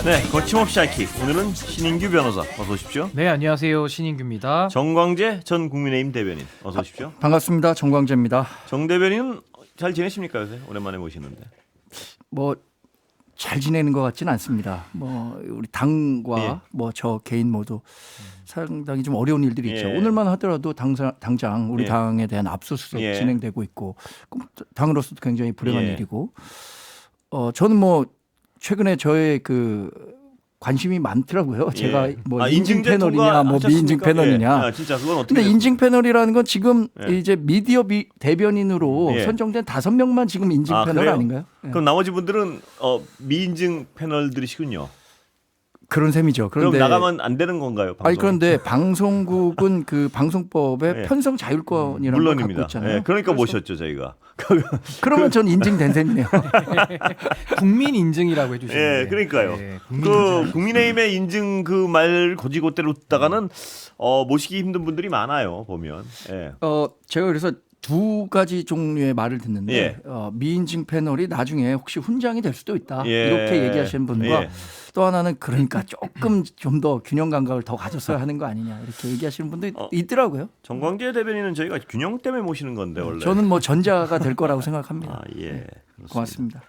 네, 거침없이 하이킥. 오늘은 신인규 변호사 어서 오십시오. 네, 안녕하세요. 신인규입니다. 정광재 전 국민의힘 대변인 어서 오십시오. 반갑습니다. 정광재입니다. 정 대변인은 잘 지내십니까 요새? 오랜만에 모시는데. 뭐 잘 지내는 것 같지는 않습니다. 뭐 우리 당과 예. 뭐 저 개인 모두 상당히 좀 어려운 일들이 있죠. 예. 오늘만 하더라도 당장 우리 예. 당에 대한 압수수색 예. 진행되고 있고 당으로서도 굉장히 불행한 예. 일이고 저는 뭐 최근에 저의 그 관심이 많더라고요. 제가 뭐 인증 패널이냐 뭐 미인증 패널이냐. 아, 진짜 그건 어떻게? 근데 인증 패널이라는 건 지금 예. 이제 미디어 대변인으로 예. 선정된 5명만 지금 인증 패널 그래요? 아닌가요? 예. 그럼 나머지 분들은 미인증 패널들이시군요. 그런 셈이죠. 그럼 그런데 나가면 안 되는 건가요? 방송에? 아니 그런데 방송국은 그 방송법에 예. 편성 자율권이라는 걸 갖고 물론입니다. 있잖아요. 예, 그러니까 그래서 모셨죠 저희가. 그러면 전 인증된 셈이네요. 국민 인증이라고 해주시면 예, 그러니까요. 그 국민의힘의 인증 그 말 고지고대로 듣다가는 모시기 힘든 분들이 많아요 보면. 예. 제가 그래서 두 가지 종류의 말을 듣는데 예. 미인증 패널이 나중에 혹시 훈장이 될 수도 있다 예. 이렇게 얘기하시는 분과 예. 또 하나는 그러니까 조금 좀 더 균형 감각을 더 가졌어야 하는 거 아니냐 이렇게 얘기하시는 분도 있더라고요. 정광재 대변인은 저희가 균형 때문에 모시는 건데 원래. 저는 뭐 전자가 될 거라고 생각합니다. 아 예. 그렇습니다. 고맙습니다.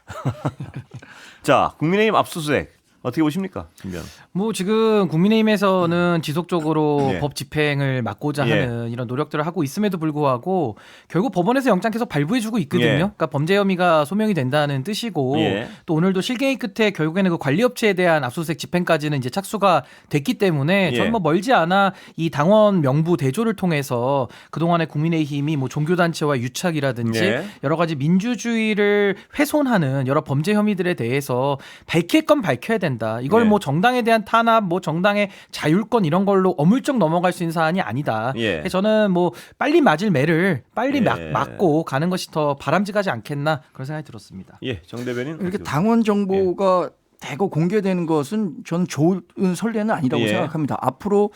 자, 국민의힘 압수수색 어떻게 보십니까, 김변? 뭐 지금 국민의힘에서는 지속적으로 예. 법 집행을 막고자 예. 하는 이런 노력들을 하고 있음에도 불구하고 결국 법원에서 영장 계속 발부해주고 있거든요. 예. 그러니까 범죄 혐의가 소명이 된다는 뜻이고 예. 또 오늘도 실갱이 끝에 결국에는 그 관리업체에 대한 압수수색 집행까지는 이제 착수가 됐기 때문에 예. 저는 뭐 멀지 않아 이 당원 명부 대조를 통해서 그동안의 국민의힘이 뭐 종교단체와 유착이라든지 예. 여러 가지 민주주의를 훼손하는 여러 범죄 혐의들에 대해서 밝힐 건 밝혀야 된다. 이걸 예. 뭐 정당에 대한 탄압, 뭐 정당의 자율권 이런 걸로 어물쩍 넘어갈 수 있는 사안이 아니다. 예. 그래서 저는 뭐 빨리 맞을 매를 빨리 예. 막고 가는 것이 더 바람직하지 않겠나 그런 생각이 들었습니다. 예, 정 대변인. 이렇게 어떻게 당원 정보가 대거 공개되는 것은 저는 좋은 선례는 아니라고 예. 생각합니다. 앞으로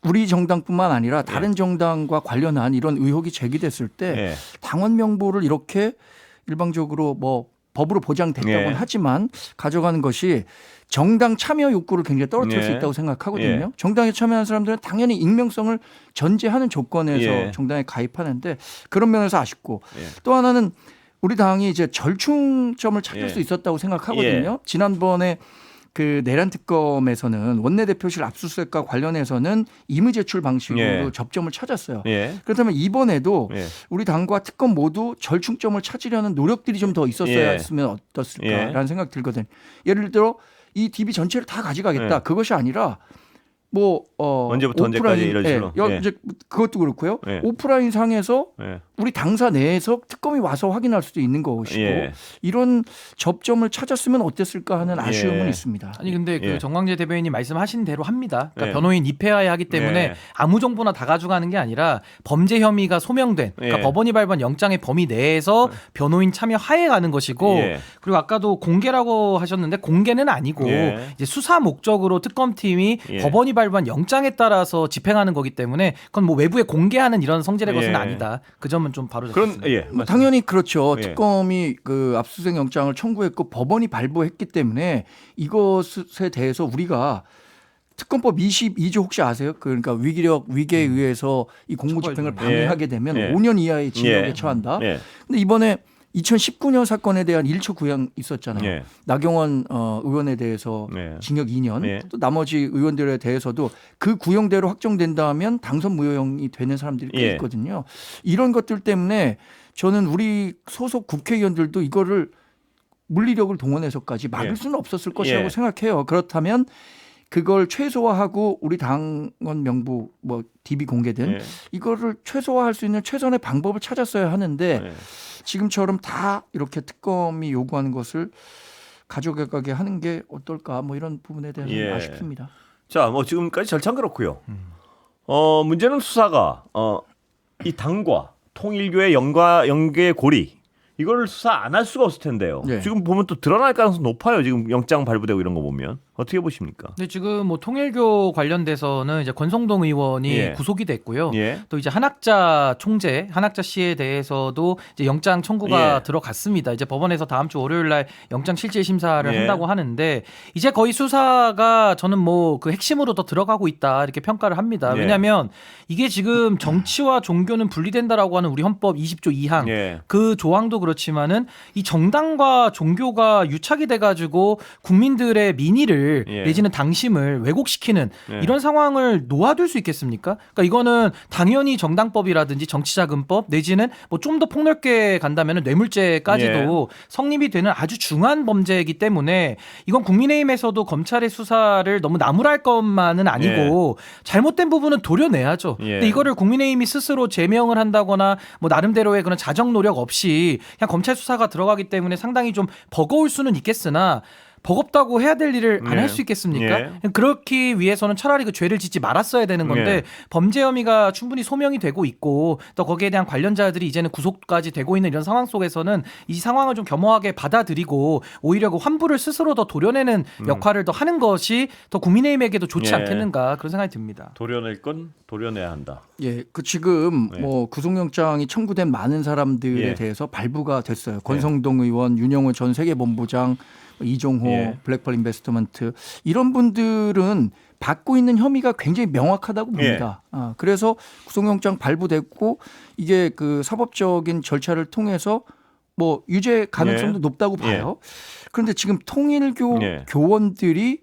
우리 정당뿐만 아니라 다른 정당과 관련한 이런 의혹이 제기됐을 때 예. 당원 명부를 이렇게 일방적으로 뭐 법으로 보장됐다고는 예. 하지만 가져가는 것이 정당 참여 욕구를 굉장히 떨어뜨릴 수 예. 있다고 생각하거든요. 예. 정당에 참여하는 사람들은 당연히 익명성을 전제하는 조건에서 예. 정당에 가입하는데 그런 면에서 아쉽고 예. 또 하나는 우리 당이 이제 절충점을 찾을 예. 수 있었다고 생각하거든요. 지난번에 그 내란 특검에서는 원내대표실 압수수색과 관련해서는 임의 제출 방식으로 예. 접점을 찾았어요. 예. 그렇다면 이번에도 예. 우리 당과 특검 모두 절충점을 찾으려는 노력들이 좀 더 있었어야 예. 했으면 어떻을까라는 예. 생각 들거든요. 예를 들어 이 DB 전체를 다 가져가겠다. 예. 그것이 아니라 뭐 언제부터 언제까지 이런 식으로. 예. 이제 그것도 그렇고요. 예. 오프라인 상에서 예. 우리 당사 내에서 특검이 와서 확인할 수도 있는 것이고 예. 이런 접점을 찾았으면 어땠을까 하는 아쉬움은 예. 있습니다. 아니 근데 예. 그 정광재 대변인이 말씀하신 대로 합니다. 그러니까 예. 변호인 입회하에 하기 때문에 예. 아무 정보나 다 가져가는 게 아니라 범죄 혐의가 소명된 그러니까 예. 법원이 발부한 영장의 범위 내에서 변호인 참여 하에 가는 것이고 예. 그리고 아까도 공개라고 하셨는데 공개는 아니고 예. 이제 수사 목적으로 특검팀이 예. 법원이 발부한 영장에 따라서 집행하는 거기 때문에 그건 뭐 외부에 공개하는 이런 성질의 것은 예. 아니다. 그 점은 좀 바로 그런 잡겠습니다. 예. 뭐 당연히 그렇죠. 예. 특검이 그 압수수색 영장을 청구했고 법원이 발부했기 때문에 이것에 대해서 우리가 특검법 22조 혹시 아세요? 그러니까 위계에 의해서 이 공무집행을 처벌. 방해하게 되면 예. 5년 이하의 징역에 예. 처한다. 예. 근데 이번에 2019년 사건에 대한 1차 구형 있었잖아요. 예. 나경원 의원에 대해서 예. 징역 2년 예. 또 나머지 의원들에 대해서도 그 구형대로 확정된다면 당선 무효형이 되는 사람들이 꽤 예. 있거든요. 이런 것들 때문에 저는 우리 소속 국회의원들도 이거를 물리력을 동원해서까지 막을 예. 수는 없었을 것이라고 예. 생각해요. 그렇다면 그걸 최소화하고 우리 당원 명부 뭐 DB 공개된 예. 이거를 최소화할 수 있는 최선의 방법을 찾았어야 하는데 예. 지금처럼 다 이렇게 특검이 요구하는 것을 가져가게 하는 게 어떨까 뭐 이런 부분에 대해서 예. 아쉽습니다. 자, 뭐 지금까지 절차는 그렇고요. 문제는 수사가 이 당과 통일교의 연계 고리 이걸 수사 안 할 수가 없을 텐데요. 네. 지금 보면 또 드러날 가능성 높아요. 지금 영장 발부되고 이런 거 보면 어떻게 보십니까? 근데 지금 뭐 통일교 관련돼서는 이제 권성동 의원이 예. 구속이 됐고요. 예. 또 이제 한학자 총재, 한학자 씨에 대해서도 이제 영장 청구가 예. 들어갔습니다. 이제 법원에서 다음 주 월요일 날 영장 실질 심사를 예. 한다고 하는데 이제 거의 수사가 저는 뭐 그 핵심으로 더 들어가고 있다 이렇게 평가를 합니다. 예. 왜냐하면 이게 지금 정치와 종교는 분리된다라고 하는 우리 헌법 20조 2항 예. 그 조항도 그렇지만은 이 정당과 종교가 유착이 돼가지고 국민들의 민의를 예. 내지는 당심을 왜곡시키는 예. 이런 상황을 놓아둘 수 있겠습니까? 그러니까 이거는 당연히 정당법이라든지 정치자금법 내지는 뭐 좀 더 폭넓게 간다면은 뇌물죄까지도 성립이 되는 아주 중한 범죄이기 때문에 이건 국민의힘에서도 검찰의 수사를 너무 나무랄 것만은 아니고 잘못된 부분은 도려내야죠. 예. 근데 이거를 국민의힘이 스스로 제명을 한다거나 뭐 나름대로의 그런 자정 노력 없이 그냥 검찰 수사가 들어가기 때문에 상당히 좀 버거울 수는 있겠으나 버겁다고 해야 될 일을 안 할 수 있겠습니까? 예. 그렇기 위해서는 차라리 그 죄를 짓지 말았어야 되는 건데 예. 범죄 혐의가 충분히 소명이 되고 있고 또 거기에 대한 관련자들이 이제는 구속까지 되고 있는 이런 상황 속에서는 이 상황을 좀 겸허하게 받아들이고 오히려 그 환부를 스스로 더 도려내는 역할을 더 하는 것이 더 국민의힘에게도 좋지 예. 않겠는가 그런 생각이 듭니다. 도려낼 건 도려내야 한다. 예, 그 지금 네. 뭐 구속영장이 청구된 많은 사람들에 예. 대해서 발부가 됐어요. 권성동 의원, 윤영호 전 세계본부장, 이종호, 예. 블랙펄 인베스트먼트 이런 분들은 받고 있는 혐의가 굉장히 명확하다고 봅니다. 그래서 구속영장 발부됐고 이게 그 사법적인 절차를 통해서 뭐 유죄 가능성도 예. 높다고 봐요. 그런데 지금 통일교 예. 교원들이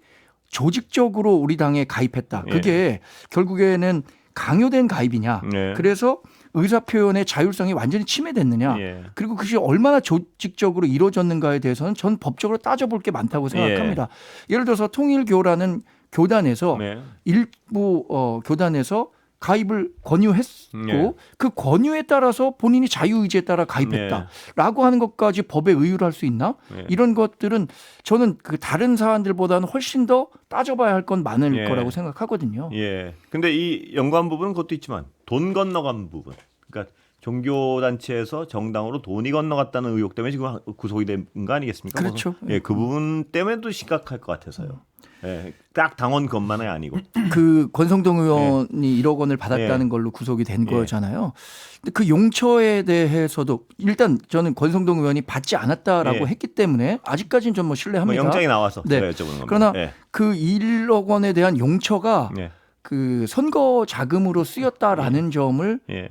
조직적으로 우리 당에 가입했다. 그게 결국에는 강요된 가입이냐. 예. 그래서 의사표현의 자율성이 완전히 침해됐느냐. 예. 그리고 그것이 얼마나 조직적으로 이루어졌는가에 대해서는 전 법적으로 따져볼 게 많다고 생각합니다. 예를 들어서 통일교라는 교단에서 네. 일부 교단에서 가입을 권유했고 예. 그 권유에 따라서 본인이 자유의지에 따라 가입했다라고 하는 것까지 법에 의유를 할 수 있나? 예. 이런 것들은 저는 그 다른 사안들보다는 훨씬 더 따져봐야 할 건 많을 예. 거라고 생각하거든요. 예. 근데 이 연관 부분은 그것도 있지만 돈 건너간 부분. 그러니까 종교 단체에서 정당으로 돈이 건너갔다는 의혹 때문에 지금 구속이 된 거 아니겠습니까? 그렇죠. 예, 그 부분 때문에도 심각할 것 같아서요. 예, 딱 당원 것만이 아니고. 그 권성동 의원이 1억 원을 받았다는 예. 걸로 구속이 된 예. 거잖아요. 근데 그 용처에 대해서도 일단 저는 권성동 의원이 받지 않았다라고 예. 했기 때문에 아직까지는 좀 뭐 뭐 신뢰합니다. 영장이 나와서 네. 제가 여쭤보는 겁니다. 그러나 예. 그 1억 원에 대한 용처가 예. 그 선거 자금으로 쓰였다라는 점을 예.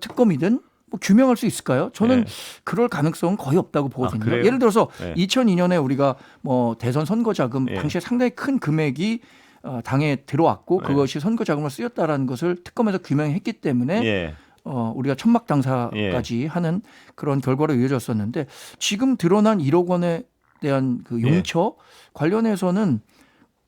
특검이든 뭐 규명할 수 있을까요? 저는 예. 그럴 가능성은 거의 없다고 보거든요. 그래요? 예를 들어서 예. 2002년에 우리가 뭐 대선 선거 자금 예. 당시에 상당히 큰 금액이 당에 들어왔고 예. 그것이 선거 자금으로 쓰였다라는 것을 특검에서 규명했기 때문에 예. 우리가 천막 당사까지 하는 그런 결과로 이어졌었는데 지금 드러난 1억 원에 대한 그 용처 관련해서는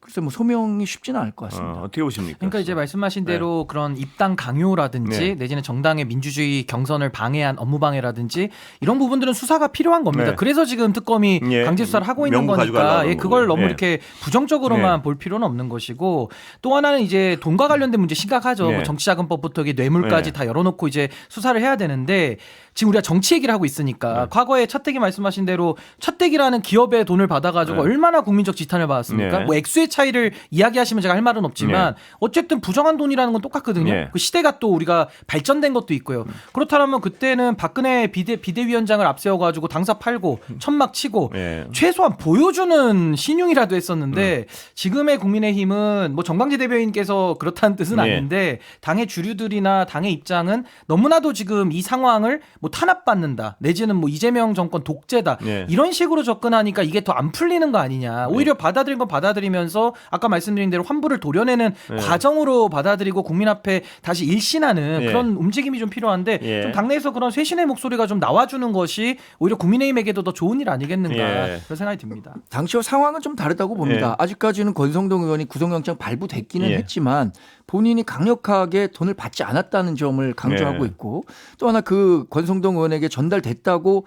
글쎄 뭐 소명이 쉽지는 않을 것 같습니다. 어떻게 보십니까? 그러니까 이제 말씀하신 대로 그런 입당 강요라든지 네. 내지는 정당의 민주주의 경선을 방해한 업무 방해라든지 이런 부분들은 수사가 필요한 겁니다. 네. 그래서 지금 특검이 예. 강제 수사를 하고 있는 명분 가지고 거니까 가려고 그걸 그러는 너무 거고요. 이렇게 부정적으로만 네. 볼 필요는 없는 것이고 또 하나는 이제 돈과 관련된 문제 심각하죠. 네. 뭐 정치자금법부터 뇌물까지 네. 다 열어놓고 이제 수사를 해야 되는데 지금 우리가 정치 얘기를 하고 있으니까 네. 과거에 차떼기 말씀하신 대로 차떼기라는 기업의 돈을 받아가지고 네. 얼마나 국민적 지탄을 받았습니까? 네. 뭐 액수의 차이를 이야기하시면 제가 할 말은 없지만 어쨌든 부정한 돈이라는 건 똑같거든요. 네. 그 시대가 또 우리가 발전된 것도 있고요. 그렇다면 그때는 박근혜 비대위원장을 앞세워가지고 당사 팔고 천막 치고 예. 최소한 보여주는 신용이라도 했었는데 지금의 국민의힘은 뭐 정광재 대변인께서 그렇다는 뜻은 네. 아닌데 당의 주류들이나 당의 입장은 너무나도 지금 이 상황을 뭐 탄압받는다 내지는 뭐 이재명 정권 독재다 네. 이런 식으로 접근하니까 이게 더 안 풀리는 거 아니냐. 오히려 받아들인 건 받아들이면서 아까 말씀드린 대로 환부를 도려내는 네. 과정으로 받아들이고 국민 앞에 다시 일신하는 예. 그런 움직임이 좀 필요한데 예. 좀 당내에서 그런 쇄신의 목소리가 좀 나와주는 것이 오히려 국민의힘에게도 더 좋은 일 아니겠는가 예. 그런 생각이 듭니다. 당시와 상황은 좀 다르다고 봅니다. 예. 아직까지는 권성동 의원이 구속영장 발부됐기는 예. 했지만 본인이 강력하게 돈을 받지 않았다는 점을 강조하고 예. 있고 또 하나 그 권성동 의원에게 전달됐다고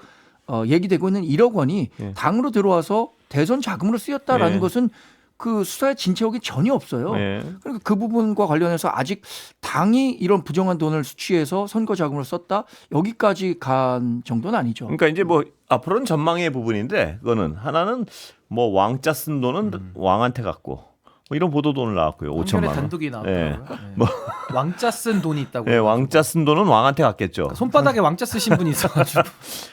얘기되고 있는 1억 원이 예. 당으로 들어와서 대선 자금으로 쓰였다라는 예. 것은 그 수사의 진척이 전혀 없어요. 네. 그러니까 그 부분과 관련해서 아직 당이 이런 부정한 돈을 수취해서 선거 자금을 썼다 여기까지 간 정도는 아니죠. 그러니까 이제 뭐 앞으로는 전망의 부분인데 그거는 하나는 뭐 왕자 쓴 돈은 왕한테 갔고 뭐 이런 보도도 오늘 나왔고요. 5천만 한겨레 원. 단독이 나왔더라고요. 네. 네. 왕자 쓴 돈이 있다고. 네, 왕자 쓴 돈은 왕한테 갔겠죠. 손바닥에 왕자 쓰신 분이 있어가지고.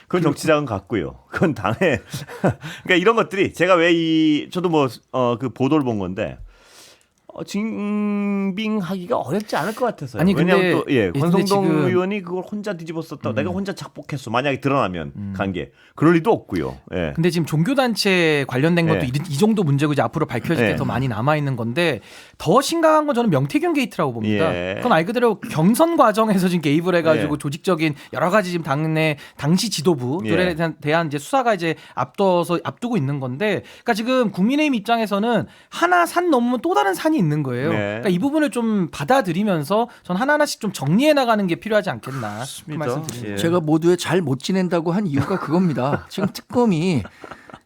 그건 정치자금 같고요. 그건 당에 그러니까 이런 것들이 제가 왜 저도 뭐 그 보도를 본 건데 증빙하기가 어렵지 않을 것 같아서요. 아니, 근데 왜냐하면 또 근데 권성동 지금 의원이 그걸 혼자 뒤집었었다. 내가 혼자 착복했어. 만약에 드러나면 관계 그럴 리도 없고요. 예. 근데 지금 종교단체 관련된 것도 네. 이 정도 문제고 이제 앞으로 밝혀질 게 네. 더 많이 남아 있는 건데 더 심각한 건 저는 명태균 게이트라고 봅니다. 예. 그건 말 그대로 경선 과정에서 지금 개입을 해가지고 예. 조직적인 여러 가지 지금 당내 당시 지도부들에 예. 대한 이제 수사가 이제 앞두고 있는 건데, 그러니까 지금 국민의힘 입장에서는 하나 산 넘으면 또 다른 산이 있는 거예요. 네. 그러니까 이 부분을 좀 받아들이면서 전 하나하나씩 좀 정리해 나가는 게 필요하지 않겠나 그 말씀드립니다. 예. 제가 모두에 잘 못 지낸다고 한 이유가 그겁니다. 지금 특검이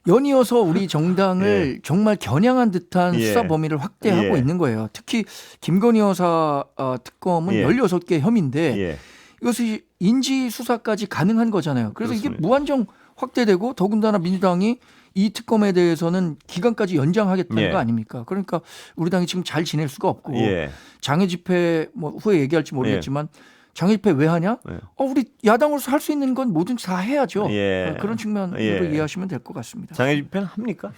연이어서 우리 정당을 정말 겨냥한 듯한 예. 수사 범위를 확대하고 예. 있는 거예요. 특히 김건희 여사 특검은 예. 16개 혐의인데 예. 이것이 인지 수사까지 가능한 거잖아요. 그래서 이게 그렇습니다. 무한정 확대되고 더군다나 민주당이 이 특검에 대해서는 기간까지 연장하겠다는 예. 거 아닙니까? 그러니까 우리 당이 지금 잘 지낼 수가 없고 예. 장애 집회 뭐 후에 얘기할지 모르겠지만 장애 집회 왜 하냐? 예. 우리 야당으로서 할 수 있는 건 뭐든지 다 해야죠. 예. 그런 측면으로 예. 이해하시면 될 것 같습니다. 장애 집회는 합니까?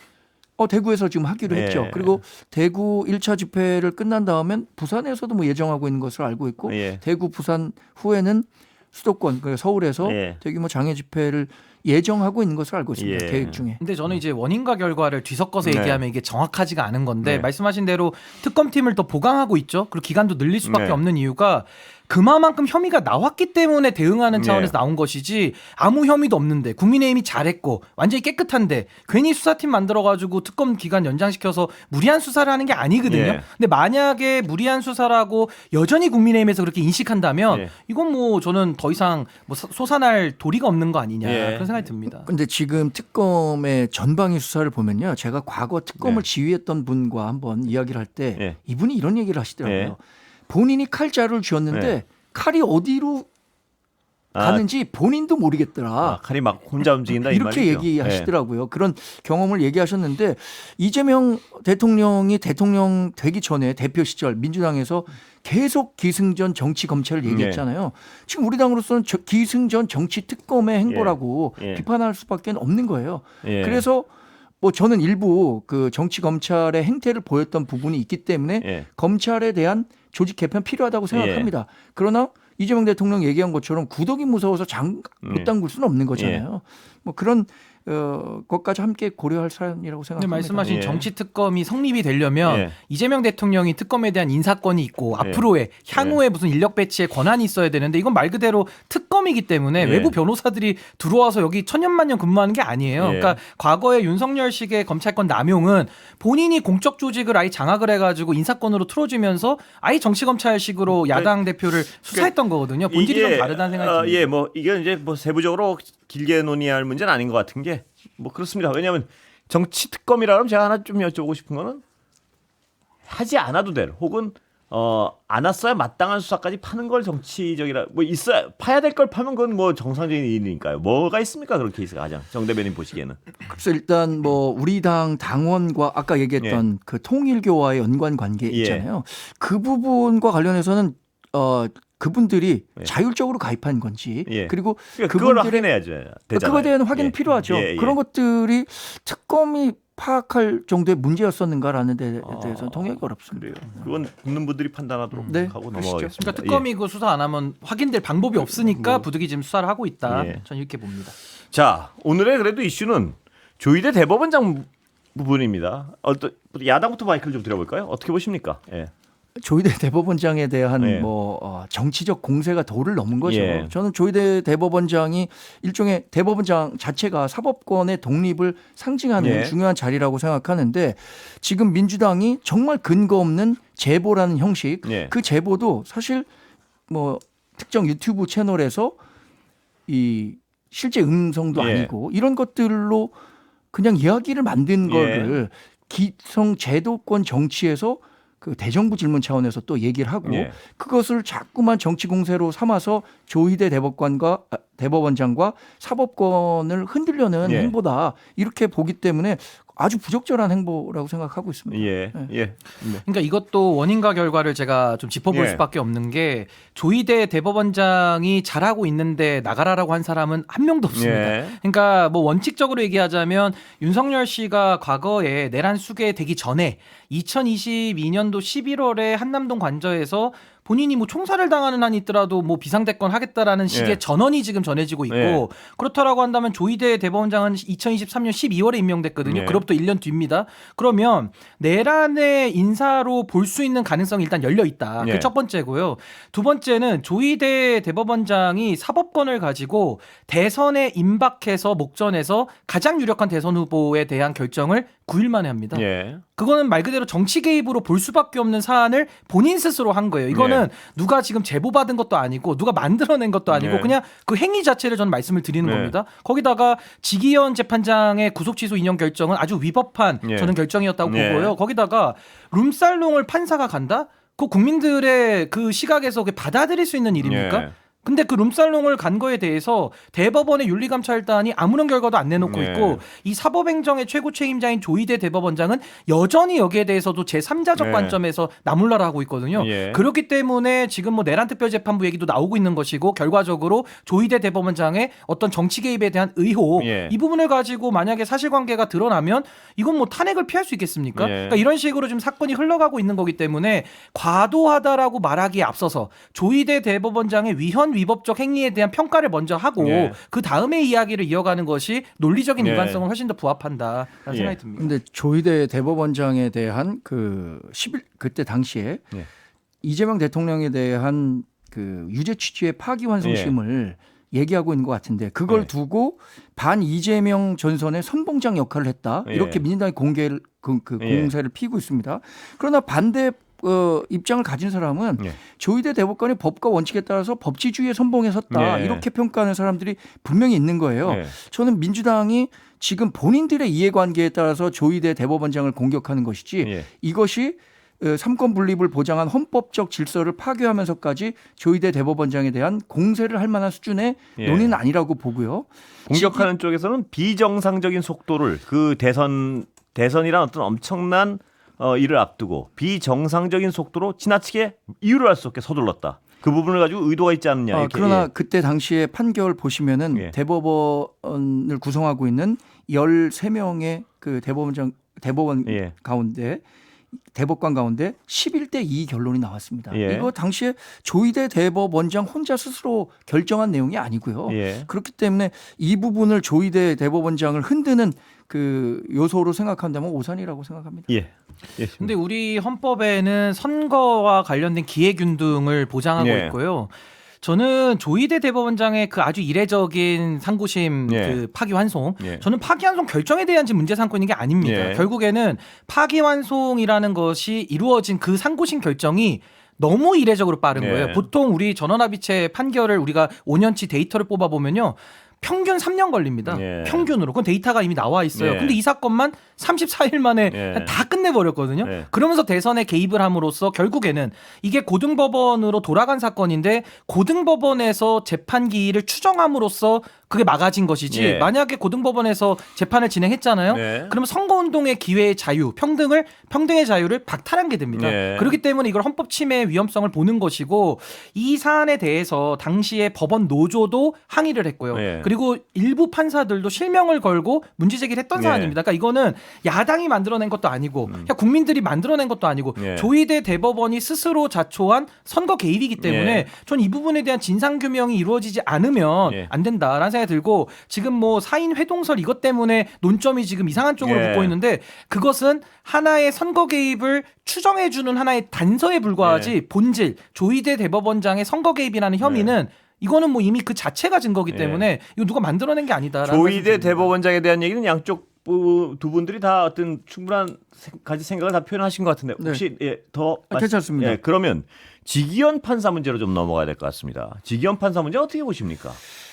대구에서 지금 하기로 예. 했죠. 그리고 대구 1차 집회를 끝난 다음엔 부산에서도 뭐 예정하고 있는 것으로 알고 있고 예. 대구 부산 후에는 수도권 그러니까 서울에서 예. 대규모 장애 집회를 예정하고 있는 것으로 알고 있습니다. 예. 계획 중에. 근데 저는 이제 원인과 결과를 뒤섞어서 네. 얘기하면 이게 정확하지가 않은 건데 네. 말씀하신 대로 특검팀을 더 보강하고 있죠. 그리고 기간도 늘릴 수밖에 네. 없는 이유가 그만큼 혐의가 나왔기 때문에 대응하는 차원에서 네. 나온 것이지 아무 혐의도 없는데 국민의힘이 잘했고 완전히 깨끗한데 괜히 수사팀 만들어가지고 특검 기간 연장시켜서 무리한 수사를 하는 게 아니거든요. 예. 근데 만약에 무리한 수사라고 여전히 국민의힘에서 그렇게 인식한다면 예. 이건 뭐 저는 더 이상 뭐 솟아날 도리가 없는 거 아니냐 예. 그런 생각이 듭니다. 근데 지금 특검의 전방위 수사를 보면요. 제가 과거 특검을 네. 지휘했던 분과 한번 이야기를 할 때 예. 이분이 이런 얘기를 하시더라고요. 예. 본인이 칼자루를 쥐었는데 네. 칼이 어디로 가는지 본인도 모르겠더라. 칼이 막 혼자 움직인다 이 이렇게 말이죠. 얘기하시더라고요. 그런 경험을 얘기하셨는데 이재명 대통령이 대통령 되기 전에 대표 시절 민주당에서 계속 기승전 정치 검찰을 얘기했잖아요. 지금 우리 당으로서는 기승전 정치 특검의 행보라고 예. 비판할 수밖에 없는 거예요. 예. 그래서 뭐 저는 일부 그 정치 검찰의 행태를 보였던 부분이 있기 때문에 예. 검찰에 대한 조직 개편 필요하다고 생각합니다. 그러나 이재명 대통령 얘기한 것처럼 구독이 무서워서 장 못 담글 수는 없는 거잖아요. 뭐 그런 것까지 함께 고려할 사안이라고 근데 생각합니다. 말씀하신 예. 정치 특검이 성립이 되려면 예. 이재명 대통령이 특검에 대한 인사권이 있고 앞으로의 향후에 무슨 인력 배치에 권한이 있어야 되는데 이건 말 그대로 특검이기 때문에 예. 외부 변호사들이 들어와서 여기 천년만년 근무하는 게 아니에요. 예. 그러니까 과거에 윤석열식의 검찰권 남용은 본인이 공적 조직을 아예 장악을 해가지고 인사권으로 틀어주면서 아예 정치 검찰식으로 야당 대표를 수사했던 거거든요. 본질이 좀 다르다는 생각이 듭니다. 예, 뭐 이게 이제 뭐 세부적으로 길게 논의할 문제는 아닌 것 같은 게 뭐 그렇습니다. 왜냐하면 정치 특검이라면 제가 하나 좀 여쭤보고 싶은 거는 하지 않아도 될 혹은 안 왔어야 마땅한 수사까지 파는 걸 정치적이라 뭐 있어야 파야 될 걸 파면 그건 뭐 정상적인 일이니까요. 뭐가 있습니까 그런 케이스가 가장 정 대변인 보시기에는. 그래서 일단 뭐 우리 당 당원과 아까 얘기했던 그 통일교와의 연관 관계 있잖아요. 그 부분과 관련해서는 그분들이 자율적으로 가입한 건지 그리고 그러니까 그걸 확인해야죠. 그거에 대한 확인이 필요하죠. 예. 그런 것들이 특검이 파악할 정도의 문제였었는가라는 데 대해서는 통역이 어렵습니다. 그래요. 그건 듣는 분들이 판단하도록 네, 하고 그러시죠. 넘어가겠습니다. 그러니까 특검이 그 수사 안 하면 확인될 방법이 없으니까 부득이 지금 수사를 하고 있다. 예. 저는 이렇게 봅니다. 자, 오늘의 그래도 이슈는 조희대 대법원장 부분입니다. 야당부터 마이크를 좀 드려볼까요? 어떻게 보십니까? 예. 조희대 대법원장에 대한 예. 정치적 공세가 도를 넘은 거죠. 예. 저는 조희대 대법원장이 일종의 대법원장 자체가 사법권의 독립을 상징하는 예. 중요한 자리라고 생각하는데 지금 민주당이 정말 근거 없는 제보라는 형식 예. 그 제보도 사실 뭐 특정 유튜브 채널에서 이 실제 음성도 예. 아니고 이런 것들로 그냥 이야기를 만든 예. 거를 기성 제도권 정치에서 그 대정부 질문 차원에서 또 얘기를 하고 예. 그것을 자꾸만 정치 공세로 삼아서 조희대 대법원장과 사법권을 흔들려는 예. 행보다 이렇게 보기 때문에 아주 부적절한 행보라고 생각하고 있습니다. 예. 네. 예. 네. 그러니까 이것도 원인과 결과를 제가 좀 짚어볼 예. 수밖에 없는 게 조희대 대법원장이 잘하고 있는데 나가라라고 한 사람은 한 명도 없습니다. 예. 그러니까 뭐 원칙적으로 얘기하자면 윤석열 씨가 과거에 내란 수개되기 전에 2022년도 11월에 한남동 관저에서 본인이 뭐 총살을 당하는 한이 있더라도 뭐 비상대권 하겠다라는 식의 예. 전언이 지금 전해지고 있고 예. 그렇다라고 한다면 조희대 대법원장은 2023년 12월에 임명됐거든요. 예. 그로부터 1년 뒤입니다. 그러면 내란의 인사로 볼 수 있는 가능성이 일단 열려 있다. 예. 그 첫 번째고요. 두 번째는 조희대 대법원장이 사법권을 가지고 대선에 임박해서 목전에서 가장 유력한 대선 후보에 대한 결정을 9일 만에 합니다. 예. 그거는 말 그대로 정치 개입으로 볼 수밖에 없는 사안을 본인 스스로 한 거예요. 이거는 누가 지금 제보받은 것도 아니고 누가 만들어낸 것도 아니고 네. 그냥 그 행위 자체를 저는 말씀을 드리는 네. 겁니다. 거기다가 지기현 재판장의 구속 취소 인용 결정은 아주 위법한 네. 저는 결정이었다고 네. 보고요. 거기다가 룸살롱을 판사가 간다? 그 국민들의 그 시각에서 그게 받아들일 수 있는 일입니까? 예. 근데 그 룸살롱을 간 거에 대해서 대법원의 윤리감찰단이 아무런 결과도 안 내놓고 네. 있고 이 사법행정의 최고 책임자인 조희대 대법원장은 여전히 여기에 대해서도 제3자적 네. 관점에서 나몰라라 하고 있거든요. 예. 그렇기 때문에 지금 뭐 내란특별재판부 얘기도 나오고 있는 것이고 결과적으로 조희대 대법원장의 어떤 정치 개입에 대한 의혹 예. 이 부분을 가지고 만약에 사실관계가 드러나면 이건 뭐 탄핵을 피할 수 있겠습니까? 예. 그러니까 이런 식으로 지금 사건이 흘러가고 있는 거기 때문에 과도하다라고 말하기에 앞서서 조희대 대법원장의 위헌위법적 행위에 대한 평가를 먼저 하고 예. 그 다음에 이야기를 이어가는 것이 논리적인 예. 일관성을 훨씬 더 부합한다라는 예. 생각이 듭니다. 근데 조희대 대법원장에 대한 그 10일 그때 당시에 예. 이재명 대통령에 대한 그 유죄 취지의 파기환송심을 얘기하고 있는 것 같은데 그걸 예. 두고 반 이재명 전선의 선봉장 역할을 했다 예. 이렇게 민주당이 공개를 예. 공세를 피고 있습니다. 그러나 반대 입장을 가진 사람은 예. 조희대 대법관이 법과 원칙에 따라서 법치주의에 선봉에 섰다 예. 이렇게 평가하는 사람들이 분명히 있는 거예요. 예. 저는 민주당이 지금 본인들의 이해관계에 따라서 조희대 대법원장을 공격하는 것이지 예. 이것이 삼권 분립을 보장한 헌법적 질서를 파괴하면서까지 조희대 대법원장에 대한 공세를 할 만한 수준의 예. 논의는 아니라고 보고요. 공격하는 쪽에서는 비정상적인 속도를 그 대선이란 어떤 엄청난 일을 앞두고 비정상적인 속도로 지나치게 이유를 알 수 없게 서둘렀다. 그 부분을 가지고 의도가 있지 않느냐. 이렇게. 그러나 예. 그때 당시에 판결 보시면은 예. 대법원을 구성하고 있는 13명의 그 대법원 예. 가운데 대법관 가운데 11대 2 결론이 나왔습니다. 예. 이거 당시에 조희대 대법원장 혼자 스스로 결정한 내용이 아니고요. 예. 그렇기 때문에 이 부분을 조희대 대법원장을 흔드는 그 요소로 생각한다면 오산이라고 생각합니다. 예. 예. 근데 우리 헌법에는 선거와 관련된 기회균등을 보장하고 예. 있고요. 저는 조희대 대법원장의 그 아주 이례적인 상고심 예. 그 파기환송 예. 저는 파기환송 결정에 대한 지금 문제 삼고 있는 게 아닙니다. 예. 결국에는 파기환송이라는 것이 이루어진 그 상고심 결정이 너무 이례적으로 빠른 예. 거예요. 보통 우리 전원합의체 판결을 우리가 5년치 데이터를 뽑아보면요. 평균 3년 걸립니다. 예. 평균으로. 그건 데이터가 이미 나와 있어요. 예. 근데 이 사건만 34일 만에 예. 다 끝내버렸거든요. 예. 그러면서 대선에 개입을 함으로써 결국에는 이게 고등법원으로 돌아간 사건인데 고등법원에서 재판기일을 추정함으로써 그게 막아진 것이지 예. 만약에 고등법원에서 재판을 진행했잖아요. 네. 그러면 선거운동의 기회의 자유, 평등의 자유를 박탈한 게 됩니다. 예. 그렇기 때문에 이걸 헌법 침해의 위험성을 보는 것이고 이 사안에 대해서 당시에 법원 노조도 항의를 했고요. 예. 그리고 일부 판사들도 실명을 걸고 문제 제기를 했던 예. 사안입니다. 그러니까 이거는 야당이 만들어낸 것도 아니고 그냥 국민들이 만들어낸 것도 아니고 예. 조희대 대법원이 스스로 자초한 선거 개입이기 때문에 예. 전 이 부분에 대한 진상규명이 이루어지지 않으면 예. 안 된다라는 생각이 들고 지금 뭐 사인 회동설 이것 때문에 논점이 지금 이상한 쪽으로 예. 붙고 있는데 그것은 하나의 선거 개입을 추정해주는 하나의 단서에 불과하지 예. 본질 조희대 대법원장의 선거 개입이라는 혐의는 이거는 뭐 이미 그 자체가 증거기 예. 때문에 이거 누가 만들어낸 게 아니다라는 조희대 말씀드립니다. 대법원장에 대한 얘기는 양쪽 두 분들이 다 어떤 충분한 가지 생각을 다 표현하신 것 같은데 혹시 더 괜찮습니다. 예, 그러면 지기현 판사 문제로 좀 넘어가야 될 것 같습니다. 지기현 판사 문제 어떻게 보십니까?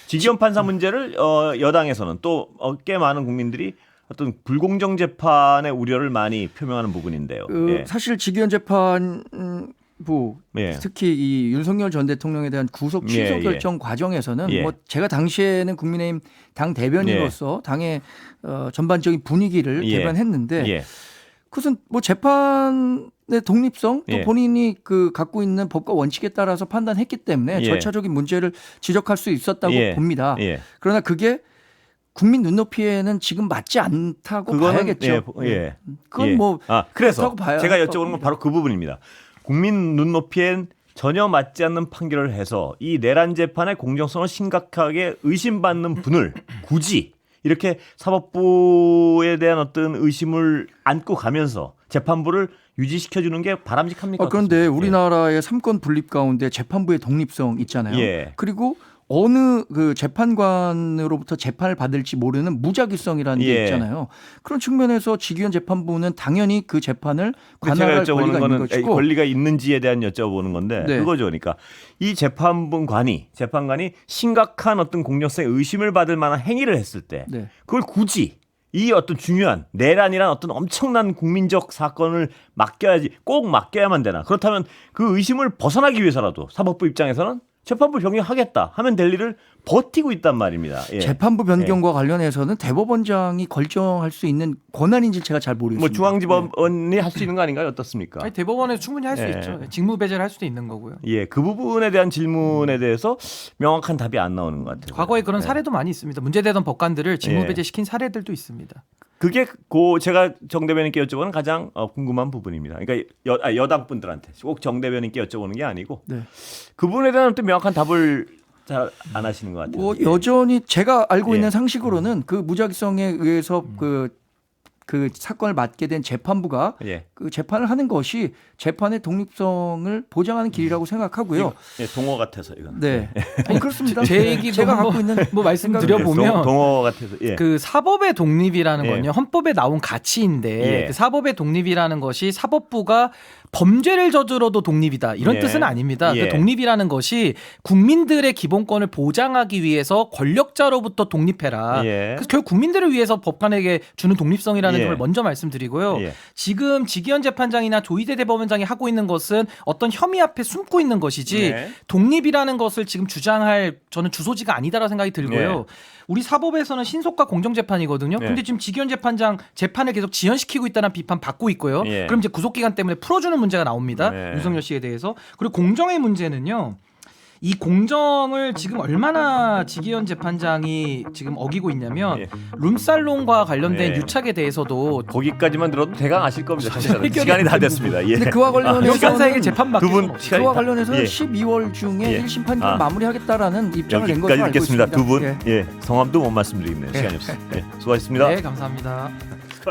지기현 판사 문제를 여당에서는 또 꽤 많은 국민들이 어떤 불공정 재판의 우려를 많이 표명하는 부분인데요. 예. 사실 직위원 재판부 예. 특히 이 윤석열 전 대통령에 대한 구속 취소 예, 예. 결정 과정에서는 예. 뭐 제가 당시에는 국민의힘 당 대변인으로서 당의 전반적인 분위기를 예. 대변했는데 예. 그것은 뭐 재판의 독립성 또 예. 본인이 그 갖고 있는 법과 원칙에 따라서 판단했기 때문에 예. 절차적인 문제를 지적할 수 있었다고 예. 봅니다. 예. 그러나 그게 국민 눈높이에는 지금 맞지 않다고 그거는 봐야겠죠. 예. 그건 예. 뭐 그래서 그렇다고 봐야 제가 할 여쭤보는 건 바로 그 부분입니다. 국민 눈높이엔 전혀 맞지 않는 판결을 해서 이 내란 재판의 공정성을 심각하게 의심받는 분을 굳이 이렇게 사법부에 대한 어떤 의심을 안고 가면서 재판부를 유지시켜 주는 게 바람직합니까? 그런데 어떻습니까? 우리나라의 삼권 분립 가운데 재판부의 독립성 있잖아요. 예. 그리고 어느 그 재판관으로부터 재판을 받을지 모르는 무작위성이라는 게 예. 있잖아요. 그런 측면에서 직위원 재판부는 당연히 그 재판을 제가 관할할 여쭤보는 권리가 있는 거는 것이고 권리가 있는지에 대한 여쭤보는 건데 네. 그거죠. 그러니까 이 재판관이 심각한 어떤 공정성에 의심을 받을 만한 행위를 했을 때 네. 그걸 굳이 이 어떤 중요한 내란이란 어떤 엄청난 국민적 사건을 꼭 맡겨야만 되나? 그렇다면 그 의심을 벗어나기 위해서라도 사법부 입장에서는 재판부 변경하겠다 하면 될 일을 버티고 있단 말입니다. 예. 재판부 변경과 관련해서는 대법원장이 결정할 수 있는 권한인지 제가 잘 모르겠습니다. 뭐 중앙지법원이 할 수 있는 거 아닌가요? 어떻습니까? 아니, 대법원에서 충분히 할 수 예. 있죠. 직무 배제를 할 수도 있는 거고요. 예, 그 부분에 대한 질문에 대해서 명확한 답이 안 나오는 것 같아요. 과거에 그런 예. 사례도 많이 있습니다. 문제되던 법관들을 직무 예. 배제시킨 사례들도 있습니다. 그게 제가 정 대변인께 여쭤보는 가장 궁금한 부분입니다. 그러니까 여당 분들한테 꼭 정 대변인께 여쭤보는 게 아니고 네. 그 부분에 대한 어떤 명확한 답을 잘 안 하시는 것 같아요. 뭐 여전히 제가 알고 예. 있는 상식으로는 그 무작위성에 의해서 그 사건을 맡게 된 재판부가 예. 그 재판을 하는 것이 재판의 독립성을 보장하는 길이라고 생각하고요. 예, 동어 같아서 이건. 네, 아니, 그렇습니다. 제 얘기 제가 뭐, 갖고 있는 뭐 말씀드려보면 동어 같아서. 예. 그 사법의 독립이라는 예. 건요 헌법에 나온 가치인데 예. 그 사법의 독립이라는 것이 사법부가 범죄를 저질러도 독립이다 이런 예. 뜻은 아닙니다. 예. 그 독립이라는 것이 국민들의 기본권을 보장하기 위해서 권력자로부터 독립해라. 예. 그래서 결국 국민들을 위해서 법관에게 주는 독립성이라는 예. 점을 먼저 말씀드리고요. 예. 지금 직위원 재판장이나 조희대 대법원장이 하고 있는 것은 어떤 혐의 앞에 숨고 있는 것이지 네. 독립이라는 것을 지금 주장할 저는 주소지가 아니다라고 생각이 들고요. 네. 우리 사법에서는 신속과 공정재판이거든요. 네. 근데 지금 직위원 재판장 재판을 계속 지연시키고 있다는 비판 받고 있고요. 예. 그럼 이제 구속기간 때문에 풀어주는 문제가 나옵니다. 네. 윤석열 씨에 대해서. 그리고 공정의 문제는요. 이 공정을 지금 얼마나 직위원 재판장이 지금 어기고 있냐면 예. 룸살롱과 관련된 예. 유착에 대해서도 거기까지만 들어도 대강 아실 겁니다. 시간이 다 됐습니다. 예. 근데 그와 관련해서 판사에게 재판 받기 두 분 시간이 그와 다- 관련해서 예. 12월 중에 예. 1심 판결을 마무리하겠다라는 입장을 낸 것으로 여기까지 알고 듣겠습니다. 있습니다. 두 분. 예. 예. 성함도 못 말씀드리겠네요. 시간이 없어요. 예. 수고하셨습니다. 네, 감사합니다.